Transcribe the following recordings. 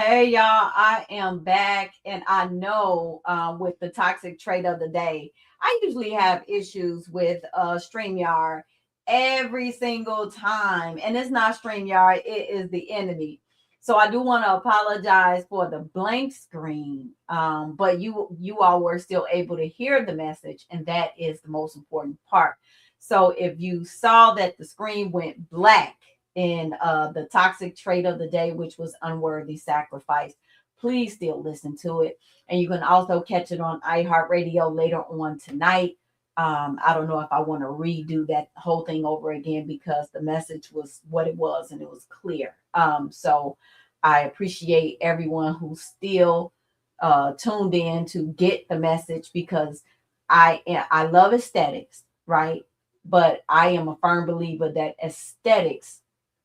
Hey y'all, I am back, and I know with the toxic trait of the day, I usually have issues with StreamYard every single time, and it's not StreamYard, it is the enemy. So I do want to apologize for the blank screen, but you all were still able to hear the message, and that is the most important part. So if you saw that the screen went black in the toxic trait of the day, which was unworthy sacrifice, please still listen to it. And you can also catch it on iHeartRadio later on tonight. I don't know if I want to redo that whole thing over again because the message was what it was and it was clear. So I appreciate everyone who still tuned in to get the message because I love aesthetics, right? But I am a firm believer that aesthetics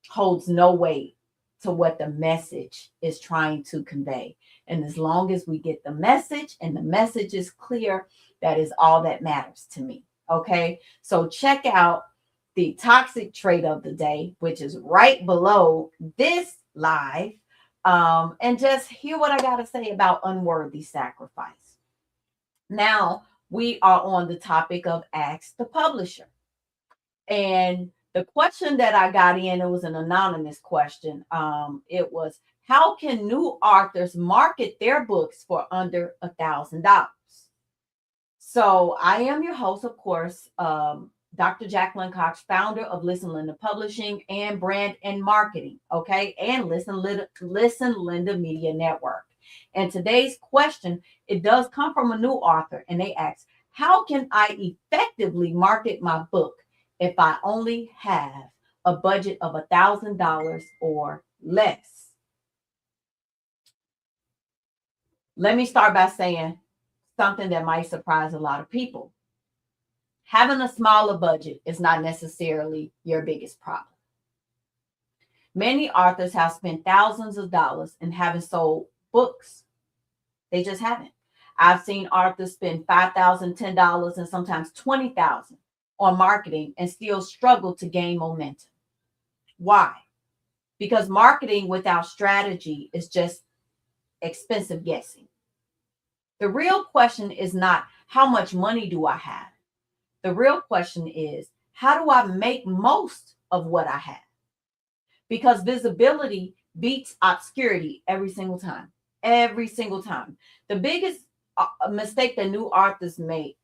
holds no weight to what the message is trying to convey. And as long as we get the message and the message is clear, that is all that matters to me. Okay. So check out the toxic trait of the day, which is right below this live. And just hear what I got to say about unworthy sacrifice. Now we are on the topic of Ask the Publisher. And the question that I got in, it was an anonymous question. It was, how can new authors market their books for under $1,000? So I am your host, of course, Dr. Jacqueline Cox, founder of Listen Linda Publishing and Brand and Marketing, okay, and Listen Linda Media Network. And today's question, it does come from a new author, and they ask, how can I effectively market my book if I only have a budget of $1,000 or less? Let me start by saying something that might surprise a lot of people. Having a smaller budget is not necessarily your biggest problem. Many authors have spent thousands of dollars and haven't sold books. They just haven't. I've seen authors spend $5,000, $10, and sometimes $20,000 on marketing and still struggle to gain momentum. Why? Because marketing without strategy is just expensive guessing. The real question is not how much money do I have? The real question is, how do I make most of what I have? Because visibility beats obscurity every single time. Every single time. The biggest mistake that new authors make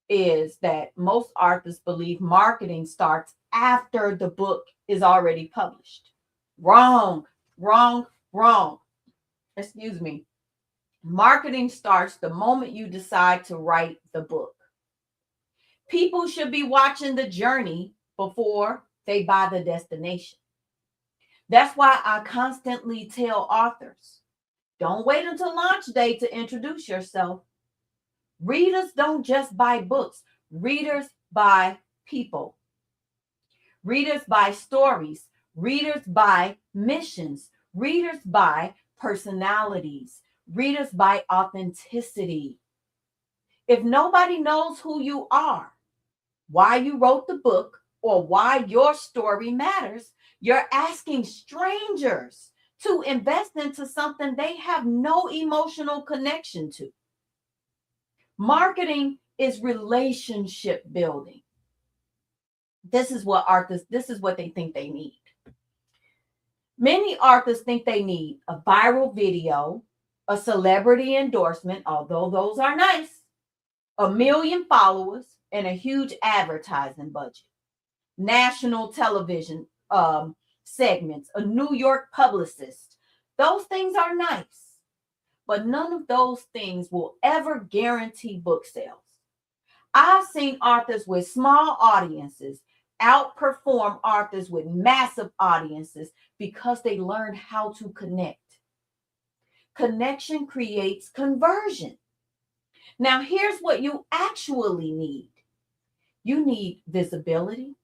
is that most authors believe marketing starts after the book is already published. Wrong, wrong, wrong. Excuse me. Marketing starts the moment you decide to write the book. People should be watching the journey before they buy the destination. That's why I constantly tell authors, don't wait until launch day to introduce yourself. Readers don't just buy books. Readers buy people. Readers buy stories. Readers buy missions. Readers buy personalities. Readers buy authenticity. If nobody knows who you are, why you wrote the book, or why your story matters, you're asking strangers to invest into something they have no emotional connection to. Marketing is relationship building. This is what they think they need. Many authors think they need a viral video, a celebrity endorsement, although those are nice, a million followers, and a huge advertising budget, national television segments, a New York publicist. Those things are nice, but none of those things will ever guarantee book sales. I've seen authors with small audiences outperform authors with massive audiences because they learned how to connect. Connection creates conversion. Now, here's what you actually need. You need visibility.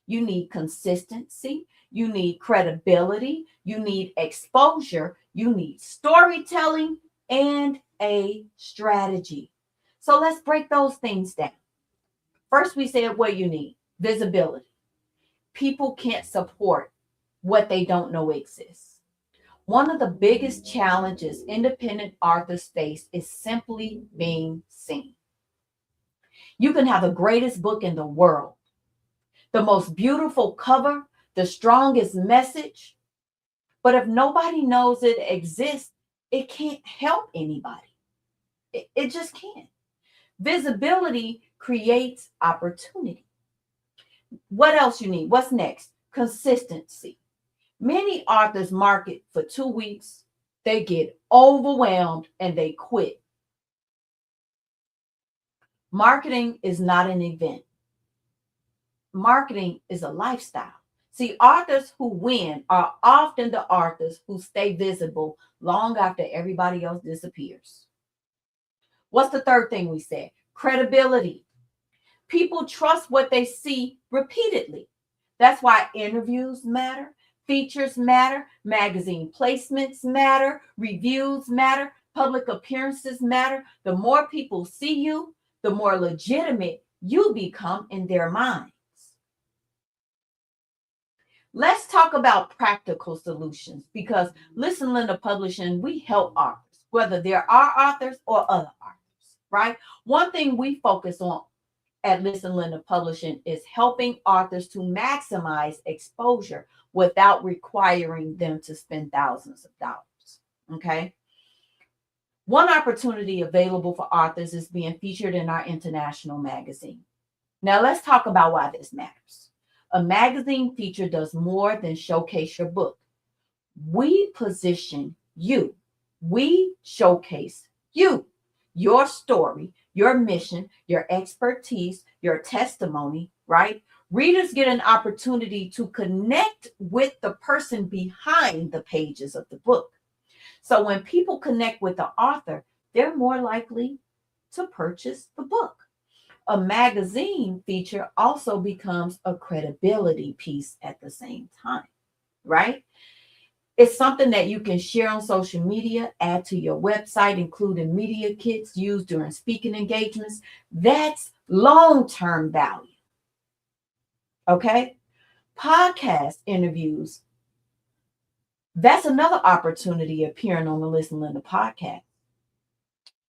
You need consistency. You need credibility. You need exposure. You need storytelling and a strategy. So let's break those things down. First, we said what you need: visibility. People can't support what they don't know exists. One of the biggest challenges independent authors face is simply being seen. You can have the greatest book in the world, the most beautiful cover, the strongest message, but if nobody knows it exists, it can't help anybody. It just can't. Visibility creates opportunity. What else you need? What's next? Consistency. Many authors market for 2 weeks, they get overwhelmed and they quit. Marketing is not an event. Marketing is a lifestyle. See, authors who win are often the authors who stay visible long after everybody else disappears. What's the third thing we said? Credibility. People trust what they see repeatedly. That's why interviews matter, features matter, magazine placements matter, reviews matter, public appearances matter. The more people see you, the more legitimate you become in their minds. Let's talk about practical solutions because Listen Linda Publishing, we help authors, whether they're our authors or other authors, right? One thing we focus on at Listen Linda Publishing is helping authors to maximize exposure without requiring them to spend thousands of dollars. Okay. One opportunity available for authors is being featured in our international magazine. Now, let's talk about why this matters. A magazine feature does more than showcase your book. We position you, we showcase you, your story, your mission, your expertise, your testimony, right? Readers get an opportunity to connect with the person behind the pages of the book. So when people connect with the author, they're more likely to purchase the book. A magazine feature also becomes a credibility piece at the same time, right? It's something that you can share on social media, add to your website, including media kits used during speaking engagements. That's long-term value. Okay? Podcast interviews. That's another opportunity appearing on the Listen Linda podcast.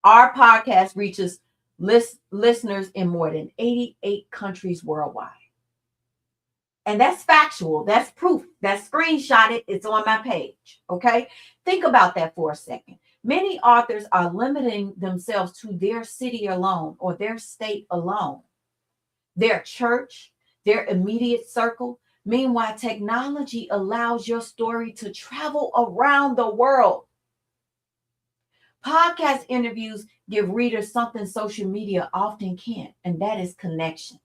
Our podcast reaches listeners in more than 88 countries worldwide. And that's factual. That's proof. That's screenshotted. It's on my page. Okay. Think about that for a second. Many authors are limiting themselves to their city alone or their state alone, their church, their immediate circle. Meanwhile, technology allows your story to travel around the world. Podcast interviews give readers something social media often can't, and that is connection.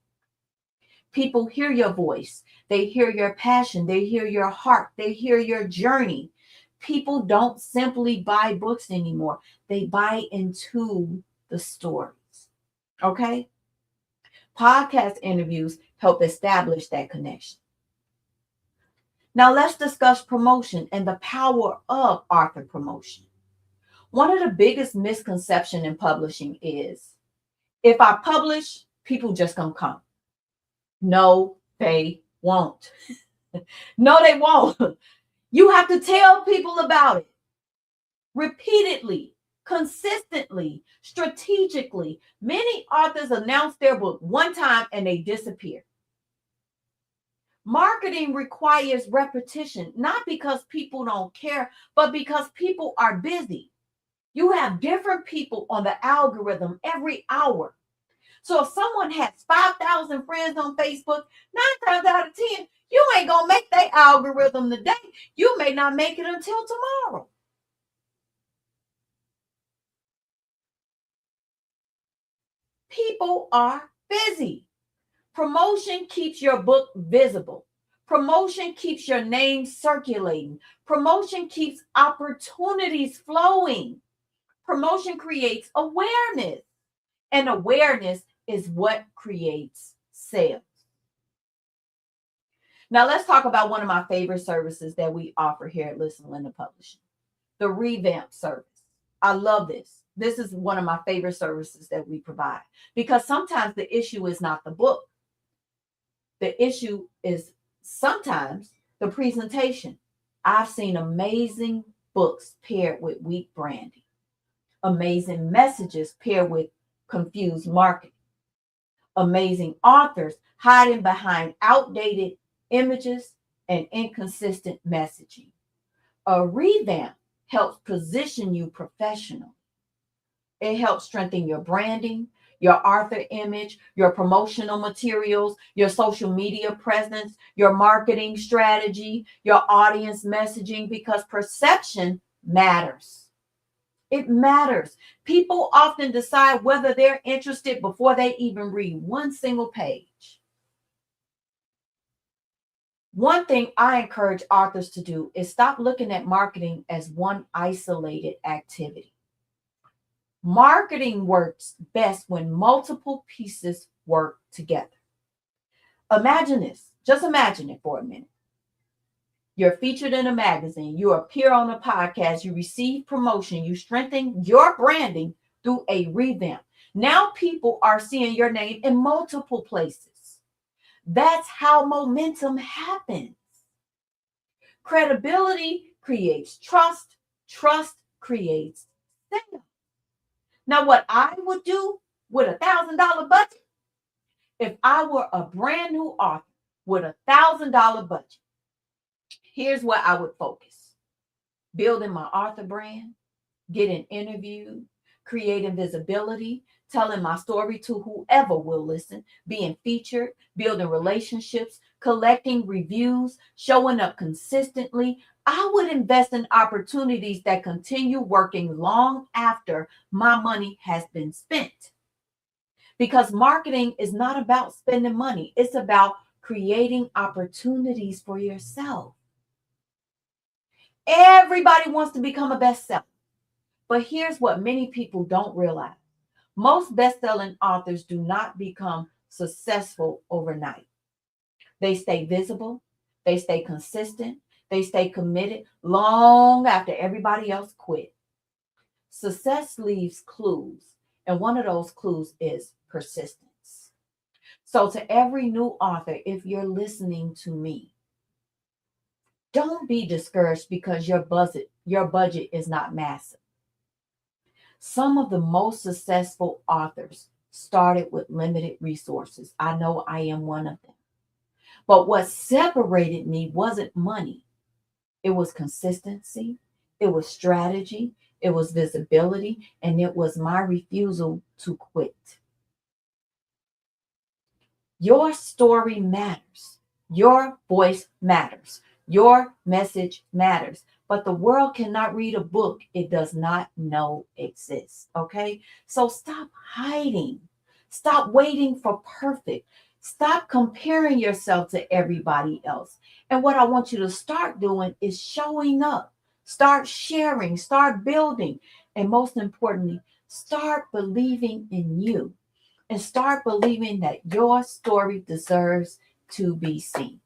People hear your voice. They hear your passion. They hear your heart. They hear your journey. People don't simply buy books anymore. They buy into the stories. Okay? Podcast interviews help establish that connection. Now let's discuss promotion and the power of author promotion. One of the biggest misconceptions in publishing is if I publish, people just gonna come. No, they won't. No, they won't. You have to tell people about it repeatedly, consistently, strategically. Many authors announce their book one time and they disappear. Marketing requires repetition, not because people don't care, but because people are busy. You have different people on the algorithm every hour. So if someone has 5,000 friends on Facebook, 9 times out of 10, you ain't going to make that algorithm today. You may not make it until tomorrow. People are busy. Promotion keeps your book visible. Promotion keeps your name circulating. Promotion keeps opportunities flowing. Promotion creates awareness. And awareness is what creates sales. Now let's talk about one of my favorite services that we offer here at Listen Linda Publishing, the revamp service. I love this. This is one of my favorite services that we provide because sometimes the issue is not the book. The issue is sometimes the presentation. I've seen amazing books paired with weak branding, amazing messages paired with confused marketing, amazing authors hiding behind outdated images and inconsistent messaging. A revamp helps position you professionally. It helps strengthen your branding, your author image, your promotional materials, your social media presence, your marketing strategy, your audience messaging, because perception matters. It matters. People often decide whether they're interested before they even read one single page. One thing I encourage authors to do is stop looking at marketing as one isolated activity. Marketing works best when multiple pieces work together. Imagine this. Just imagine it for a minute. You're featured in a magazine, you appear on a podcast, you receive promotion, you strengthen your branding through a revamp. Now people are seeing your name in multiple places. That's how momentum happens. Credibility creates trust, trust creates sales. Now, what I would do with $1,000 budget, if I were a brand new author with $1,000 budget, here's where I would focus: building my author brand, getting interviewed, creating visibility, telling my story to whoever will listen, being featured, building relationships, collecting reviews, showing up consistently. I would invest in opportunities that continue working long after my money has been spent. Because marketing is not about spending money, it's about creating opportunities for yourself. Everybody wants to become a bestseller. But here's what many people don't realize. Most best-selling authors do not become successful overnight. They stay visible, they stay consistent, they stay committed long after everybody else quit. Success leaves clues, and one of those clues is persistence. So to every new author, if you're listening to me, don't be discouraged because your budget is not massive. Some of the most successful authors started with limited resources. I know I am one of them. But what separated me wasn't money. It was consistency, it was strategy, it was visibility, and it was my refusal to quit. Your story matters. Your voice matters. Your message matters. But the world cannot read a book it does not know exists. Okay? So stop hiding. Stop waiting for perfect. Stop comparing yourself to everybody else. And what I want you to start doing is showing up. Start sharing. Start building. And most importantly, start believing in you. And start believing that your story deserves to be seen.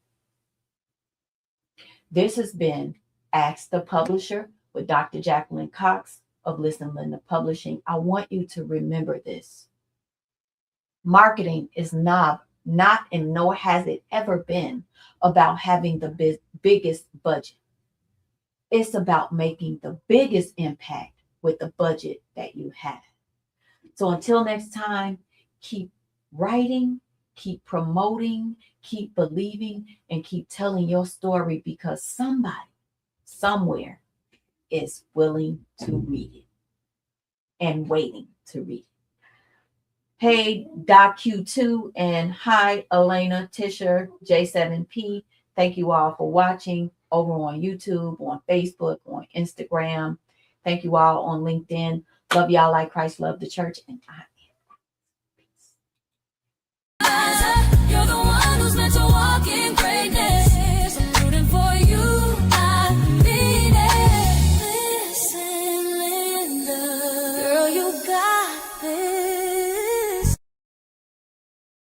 This has been Ask the Publisher with Dr. Jacqueline Cox of Listen Linda Publishing. I want you to remember this. Marketing is not and nor has it ever been about having the biggest budget. It's about making the biggest impact with the budget that you have. So until next time, keep writing, keep promoting, keep believing, and keep telling your story, because somebody somewhere is willing to read it and waiting to read it. Hey, Doc Q2, and hi, Elena, Tisha, J7P. Thank you all for watching over on YouTube, on Facebook, on Instagram. Thank you all on LinkedIn. Love y'all like Christ loved the church, and I am. Peace. You're the one.